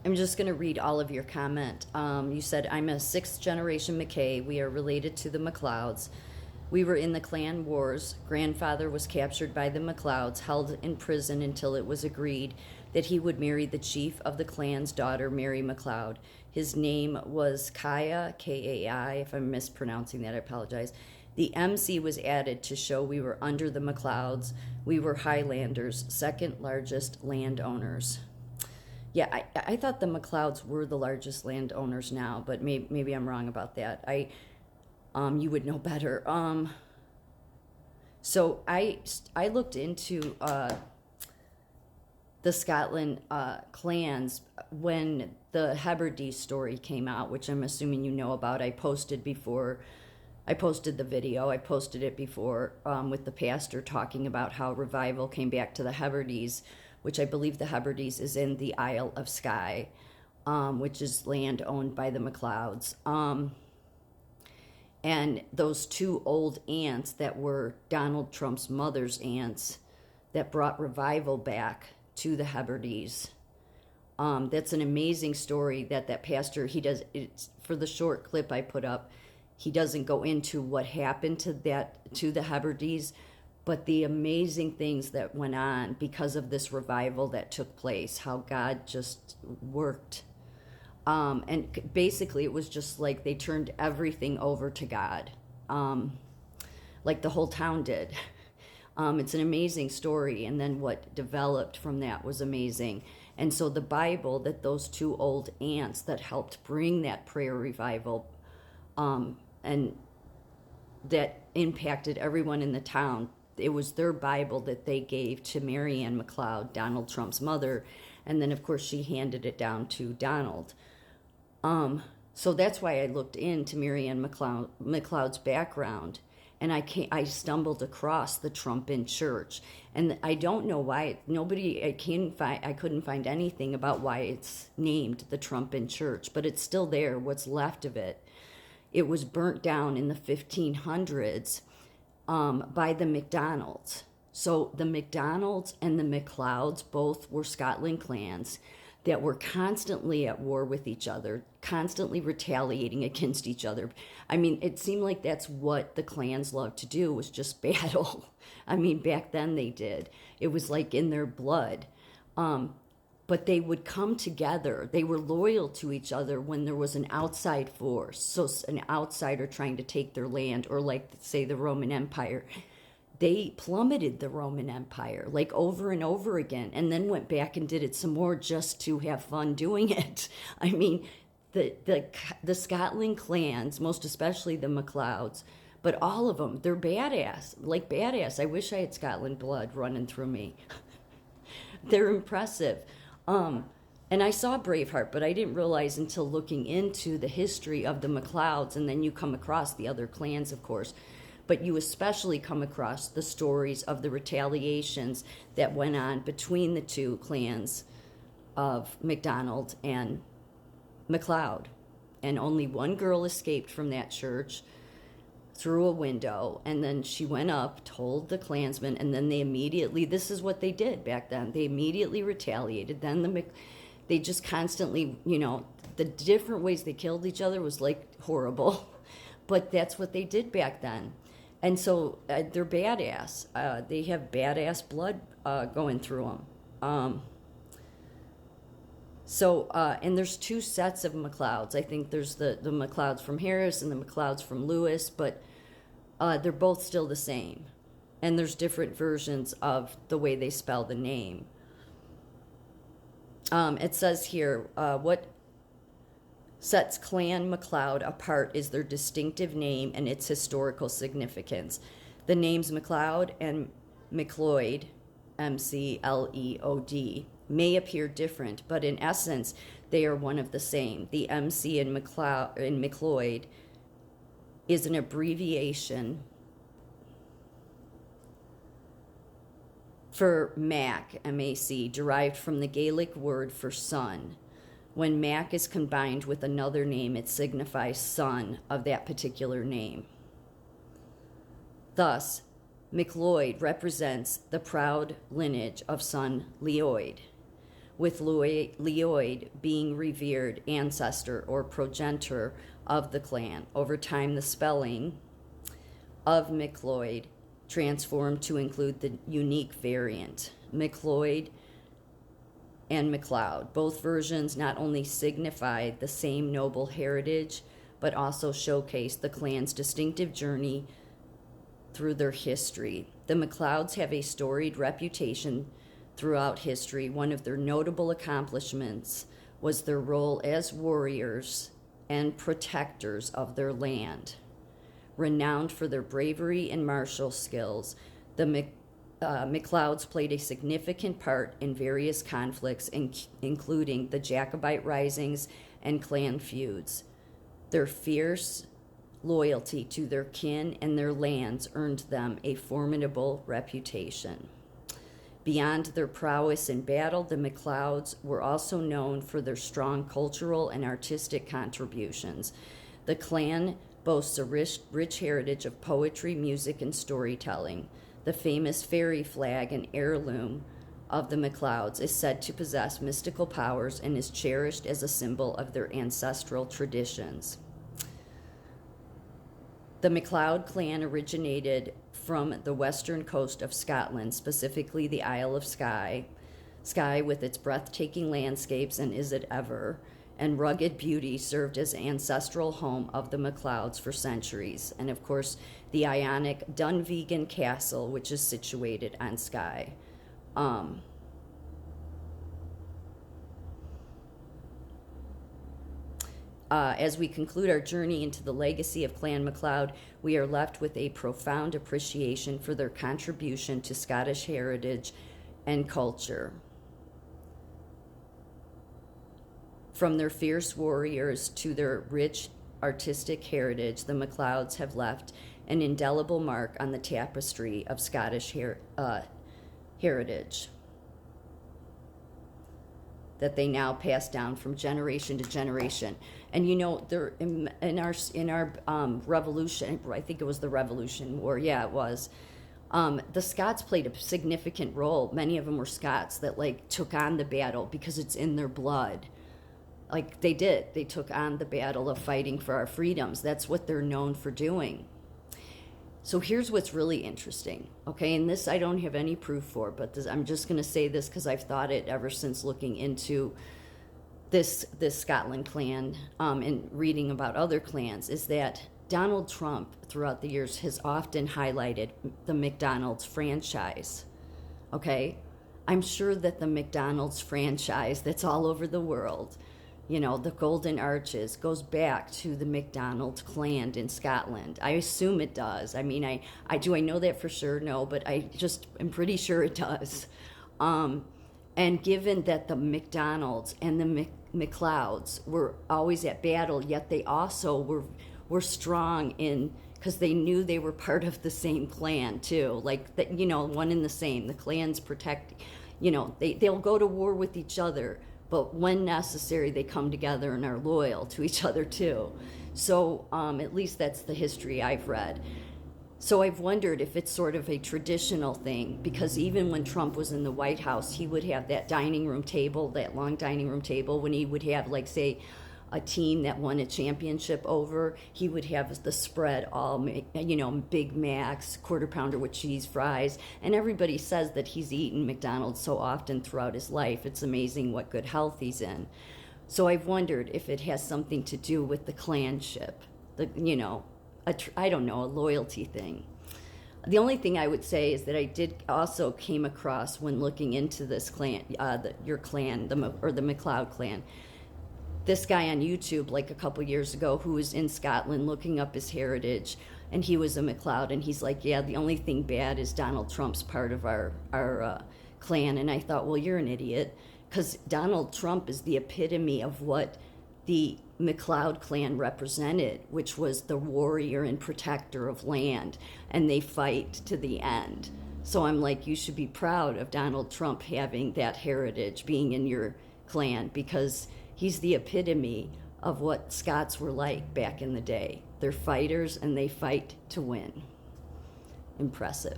I'm just going to read all of your comment. You said, I'm a sixth generation McKay. We are related to the McLeods. We were in the clan wars. Grandfather was captured by the McLeods, held in prison until it was agreed that he would marry the chief of the clan's daughter, Mary McLeod. His name was Kaya, Kai. If I'm mispronouncing that, I apologize. The MC was added to show we were under the McLeods. We were Highlanders, second largest landowners. Yeah, I thought the McLeods were the largest landowners now, but maybe I'm wrong about that. You would know better. So I looked into the Scotland clans when the Hebrides story came out, which I'm assuming you know about. I posted the video. I posted it before with the pastor talking about how revival came back to the Hebrides, which I believe the Hebrides is in the Isle of Skye, which is land owned by the McLeods. And those two old aunts that were Donald Trump's mother's aunts that brought revival back to the Hebrides. That's an amazing story that pastor, he does, it's for the short clip I put up, he doesn't go into what happened to the Hebrides, but the amazing things that went on because of this revival that took place, how God just worked. And basically it was just like they turned everything over to God, like the whole town did. It's an amazing story, and then what developed from that was amazing. And so the Bible that those two old aunts that helped bring that prayer revival, and that impacted everyone in the town, it was their Bible that they gave to Mary Ann McLeod, Donald Trump's mother, and then of course she handed it down to Donald. So that's why I looked into Mary Ann McLeod's background, and I stumbled across the Trumpin Church, and I don't know why I couldn't find anything about why it's named the Trumpin Church, but it's still there, what's left of it. It was burnt down in the 1500s by the McDonald's. So the McDonald's and the McLeods both were Scotland clans that were constantly at war with each other, constantly retaliating against each other. I mean, it seemed like that's what the clans loved to do, was just battle. I mean, back then they did. It was like in their blood. But they would come together. They were loyal to each other when there was an outside force, so an outsider trying to take their land, or like, say, the Roman Empire. They plummeted the Roman Empire like over and over again, and then went back and did it some more just to have fun doing it. I mean, the Scotland clans, most especially the McLeods, but all of them, they're badass, like badass. I wish I had Scotland blood running through me. They're impressive. And I saw Braveheart, but I didn't realize until looking into the history of the McLeods, and then you come across the other clans, of course, but you especially come across the stories of the retaliations that went on between the two clans of MacDonald and McLeod. And only one girl escaped from that church through a window, and then she went up, told the clansmen, and then they immediately, this is what they did back then, they immediately retaliated. Then they just constantly, the different ways they killed each other was like horrible, but that's what they did back then. And so they're badass. They have badass blood going through them. And there's two sets of McLeods. I think there's the McLeods from Harris and the McLeods from Lewis, but they're both still the same. And there's different versions of the way they spell the name. It says here, what sets Clan MacLeod apart is their distinctive name and its historical significance. The names MacLeod and McLeod, M-C-L-E-O-D, may appear different, but in essence, they are one of the same. The MC in McLeod is an abbreviation for Mac, M-A-C, derived from the Gaelic word for son. When Mac is combined with another name, it signifies son of that particular name. Thus, McLeod represents the proud lineage of son Leod. with Lloyd being revered ancestor or progenitor of the clan. Over time, the spelling of McLeod transformed to include the unique variant, McLeod and McLeod. Both versions not only signify the same noble heritage, but also showcase the clan's distinctive journey through their history. The McLeods have a storied reputation throughout history. One of their notable accomplishments was their role as warriors and protectors of their land. Renowned for their bravery and martial skills, the McLeods played a significant part in various conflicts, including the Jacobite risings and clan feuds. Their fierce loyalty to their kin and their lands earned them a formidable reputation. Beyond their prowess in battle, the McLeods were also known for their strong cultural and artistic contributions. The clan boasts a rich heritage of poetry, music, and storytelling. The famous fairy flag, an heirloom of the McLeods, is said to possess mystical powers and is cherished as a symbol of their ancestral traditions. The McLeod clan originated from the western coast of Scotland, specifically the Isle of Skye, with its breathtaking landscapes and Is It Ever, and rugged beauty served as ancestral home of the McLeods for centuries. And of course, the Ionic Dunvegan Castle, which is situated on Skye. As we conclude our journey into the legacy of Clan MacLeod, we are left with a profound appreciation for their contribution to Scottish heritage and culture. From their fierce warriors to their rich artistic heritage, the MacLeods have left an indelible mark on the tapestry of Scottish heritage that they now pass down from generation to generation. And you know, they're in our revolution, I think it was the Revolution War, yeah, it was. The Scots played a significant role. Many of them were Scots that like took on the battle because it's in their blood. Like they did. They took on the battle of fighting for our freedoms. That's what they're known for doing. So here's what's really interesting, okay? And this I don't have any proof for, but I'm just going to say this because I've thought it ever since looking into this Scotland clan and reading about other clans, is that Donald Trump throughout the years has often highlighted the McDonald's franchise, okay? I'm sure that the McDonald's franchise that's all over the world, you know, the Golden Arches, goes back to the McDonald clan in Scotland. I assume it does. I mean, I know that for sure? No, but I just am pretty sure it does. And given that the McDonalds and the MacLeods were always at battle, yet they also were strong in, because they knew they were part of the same clan too. Like, that, you know, one and the same. The clans protect, you know, they'll go to war with each other, but when necessary, they come together and are loyal to each other too. So at least that's the history I've read. So I've wondered if it's sort of a traditional thing, because even when Trump was in the White House, he would have that dining room table, that long dining room table, when he would have, like, say, a team that won a championship over, he would have the spread all, you know, Big Macs, quarter pounder with cheese fries, and everybody says that he's eaten McDonald's so often throughout his life. It's amazing what good health he's in. So I've wondered if it has something to do with the clanship, you know, I don't know, a loyalty thing. The only thing I would say is that I did also came across when looking into this clan, your clan, the MacLeod clan, this guy on YouTube like a couple years ago who was in Scotland looking up his heritage, and he was a MacLeod, and he's like, yeah, the only thing bad is Donald Trump's part of our clan. And I thought, well, you're an idiot, because Donald Trump is the epitome of what the MacLeod clan represented, which was the warrior and protector of land, and they fight to the end. So I'm like, you should be proud of Donald Trump having that heritage, being in your clan, because he's the epitome of what Scots were like back in the day. They're fighters and they fight to win. Impressive.